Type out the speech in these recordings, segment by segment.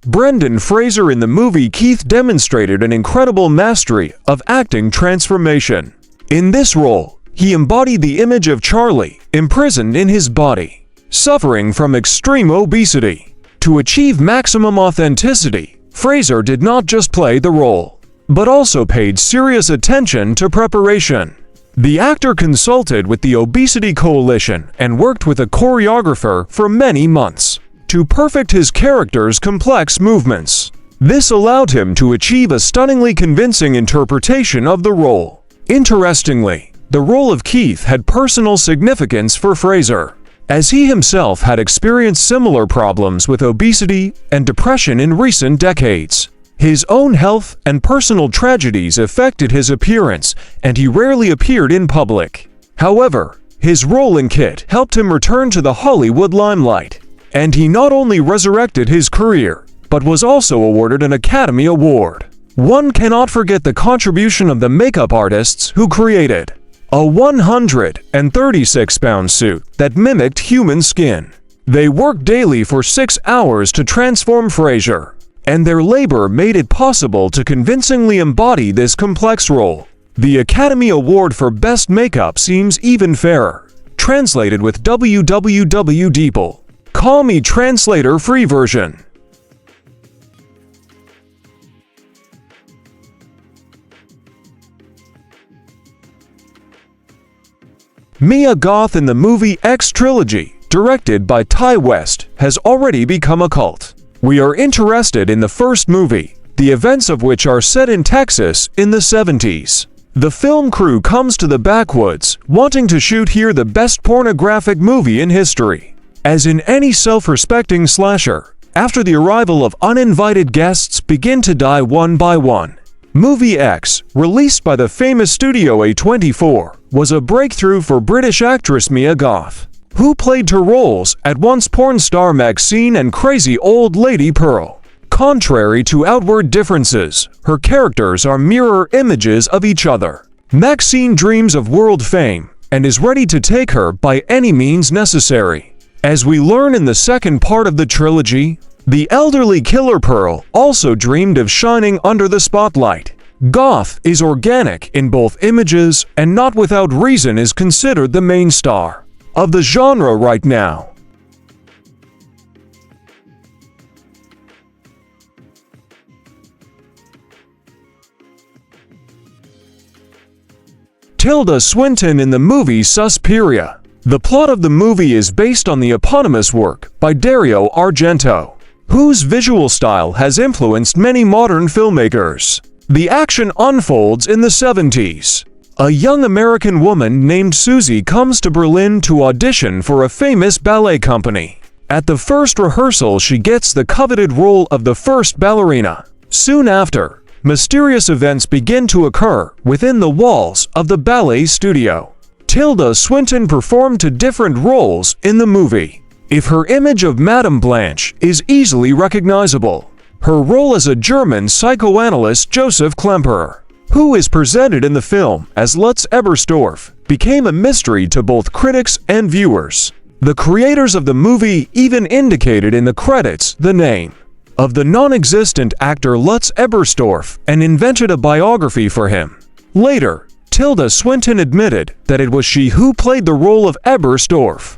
Brendan Fraser in the movie Keith demonstrated an incredible mastery of acting transformation. In this role, he embodied the image of Charlie, imprisoned in his body, suffering from extreme obesity. To achieve maximum authenticity, Fraser did not just play the role, but also paid serious attention to preparation. The actor consulted with the Obesity Coalition and worked with a choreographer for many months to perfect his character's complex movements. This allowed him to achieve a stunningly convincing interpretation of the role. Interestingly, the role of Keith had personal significance for Fraser, as he himself had experienced similar problems with obesity and depression in recent decades. His own health and personal tragedies affected his appearance, and he rarely appeared in public. However, his role in KIT helped him return to the Hollywood limelight, and he not only resurrected his career, but was also awarded an Academy Award. One cannot forget the contribution of the makeup artists who created a 136-pound suit that mimicked human skin. They worked daily for 6 hours to transform Fraser, and their labor made it possible to convincingly embody this complex role. The Academy Award for Best Makeup seems even fairer. Translated with www. Deeple. Call me translator free version. Mia Goth in the movie X Trilogy, directed by Ty West, has already become a cult. We are interested in the first movie, the events of which are set in Texas in the 70s. The film crew comes to the backwoods, wanting to shoot here the best pornographic movie in history. As in any self-respecting slasher, after the arrival of uninvited guests begin to die one by one. Movie X, released by the famous studio A24, was a breakthrough for British actress Mia Goth, who played her roles at once porn star Maxine and crazy old lady Pearl. Contrary to outward differences, her characters are mirror images of each other. Maxine dreams of world fame and is ready to take her by any means necessary. As we learn in the second part of the trilogy, the elderly killer Pearl also dreamed of shining under the spotlight. Goth is organic in both images and not without reason is considered the main star of the genre right now. Tilda Swinton in the movie Suspiria. The plot of the movie is based on the eponymous work by Dario Argento, whose visual style has influenced many modern filmmakers. The action unfolds in the 70s. A young American woman named Susie comes to Berlin to audition for a famous ballet company. At the first rehearsal, she gets the coveted role of the first ballerina. Soon after, mysterious events begin to occur within the walls of the ballet studio. Tilda Swinton performed to different roles in the movie. If her image of Madame Blanche is easily recognizable, her role as a German psychoanalyst Joseph Klemperer, who is presented in the film as Lutz Ebersdorf, became a mystery to both critics and viewers. The creators of the movie even indicated in the credits the name of the non-existent actor Lutz Ebersdorf and invented a biography for him. Later, Tilda Swinton admitted that it was she who played the role of Ebersdorf.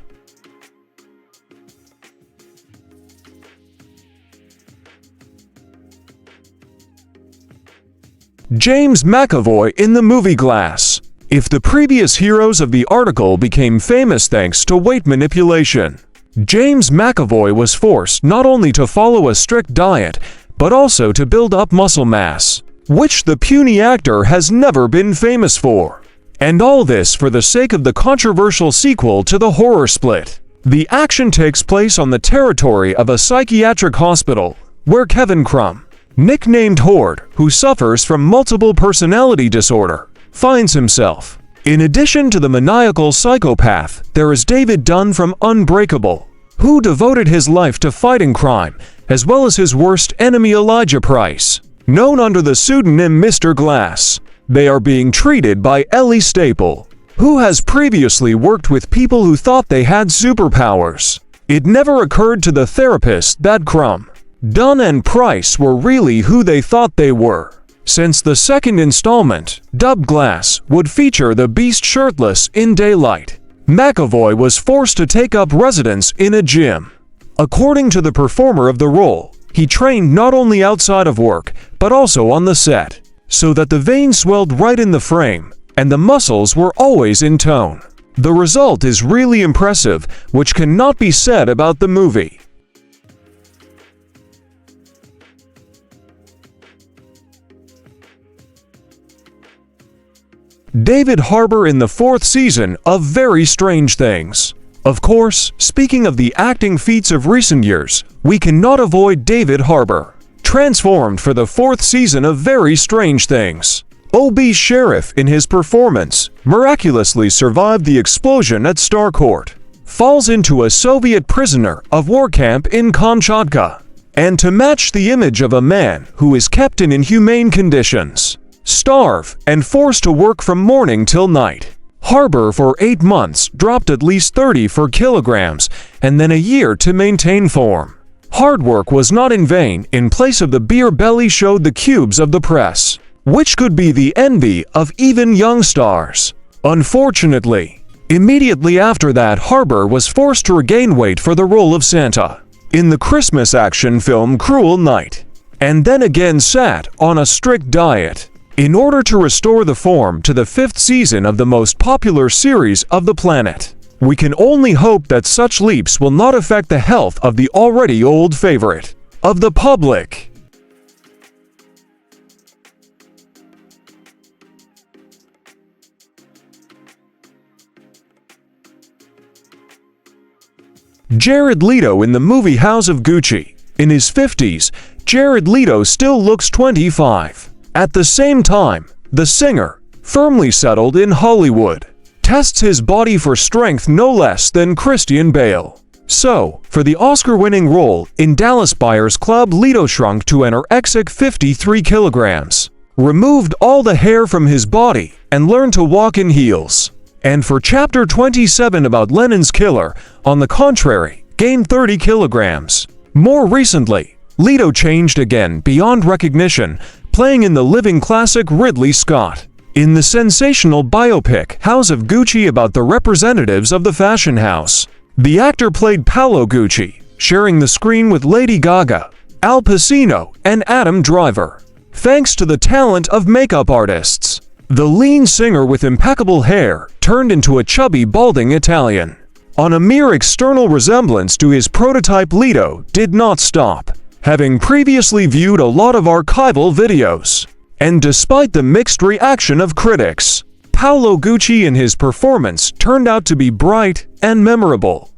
James McAvoy in the movie Glass. If the previous heroes of the article became famous thanks to weight manipulation, James McAvoy was forced not only to follow a strict diet, but also to build up muscle mass, which the puny actor has never been famous for. And all this for the sake of the controversial sequel to The Horror Split. The action takes place on the territory of a psychiatric hospital, where Kevin Crumb, nicknamed Horde, who suffers from multiple personality disorder, finds himself. In addition to the maniacal psychopath, there is David Dunn from Unbreakable, who devoted his life to fighting crime, as well as his worst enemy Elijah Price, known under the pseudonym Mr. Glass. They are being treated by Ellie Staple, who has previously worked with people who thought they had superpowers. It never occurred to the therapist that Crumb Dunn and Price were really who they thought they were, since the second installment, dubbed Glass, would feature the Beast shirtless in daylight. McAvoy was forced to take up residence in a gym. According to the performer of the role, he trained not only outside of work, but also on the set, so that the veins swelled right in the frame, and the muscles were always in tone. The result is really impressive, which cannot be said about the movie. David Harbour in the 4th season of Very Strange Things. Of course, speaking of the acting feats of recent years, we cannot avoid David Harbour, transformed for the 4th season of Very Strange Things. obese sheriff in his performance miraculously survived the explosion at Starcourt, falls into a Soviet prisoner of war camp in Kamchatka, and to match the image of a man who is kept in inhumane conditions, starve, and forced to work from morning till night. Harbour for 8 months dropped at least 34 kilograms and then a year to maintain form. Hard work was not in vain. In place of the beer belly showed the cubes of the press, which could be the envy of even young stars. Unfortunately, immediately after that, Harbour was forced to regain weight for the role of Santa in the Christmas action film Cruel Night, and then again sat on a strict diet in order to restore the form to the 5th season of the most popular series of the planet. We can only hope that such leaps will not affect the health of the already old favorite of the public. Jared Leto in the movie House of Gucci. In his 50s, Jared Leto still looks 25. At the same time, the singer, firmly settled in Hollywood, tests his body for strength no less than Christian Bale. So, for the Oscar-winning role in Dallas Buyers Club, Leto shrunk to an anorexic 53 kilograms, removed all the hair from his body, and learned to walk in heels. And for Chapter 27 about Lenin's killer, on the contrary, gained 30 kilograms. More recently, Leto changed again beyond recognition, playing in the living classic Ridley Scott in the sensational biopic House of Gucci about the representatives of the fashion house. The actor played Paolo Gucci, sharing the screen with Lady Gaga, Al Pacino, and Adam Driver. Thanks to the talent of makeup artists, the lean singer with impeccable hair turned into a chubby, balding Italian. On a mere external resemblance to his prototype, Leto did not stop, having previously viewed a lot of archival videos. And despite the mixed reaction of critics, Paolo Gucci in his performance turned out to be bright and memorable.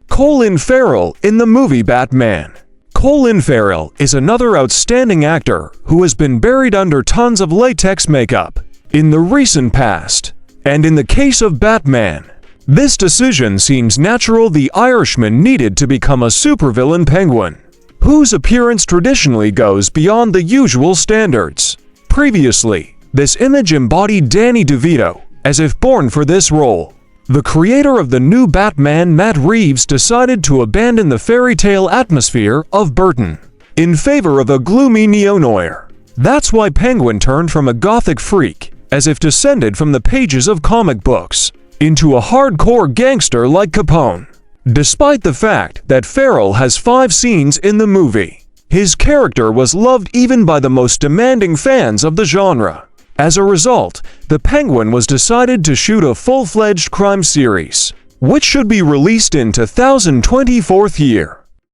Colin Farrell in the movie Batman. Colin Farrell is another outstanding actor who has been buried under tons of latex makeup in the recent past. And in the case of Batman, this decision seems natural. The Irishman needed to become a supervillain Penguin, whose appearance traditionally goes beyond the usual standards. Previously, this image embodied Danny DeVito, as if born for this role. The creator of the new Batman, Matt Reeves, decided to abandon the fairy tale atmosphere of Burton in favor of a gloomy neo-noir. That's why Penguin turned from a gothic freak, as if descended from the pages of comic books, into a hardcore gangster like Capone. Despite the fact that Farrell has 5 scenes in the movie, his character was loved even by the most demanding fans of the genre. As a result, the Penguin was decided to shoot a full-fledged crime series, which should be released in 2024 year.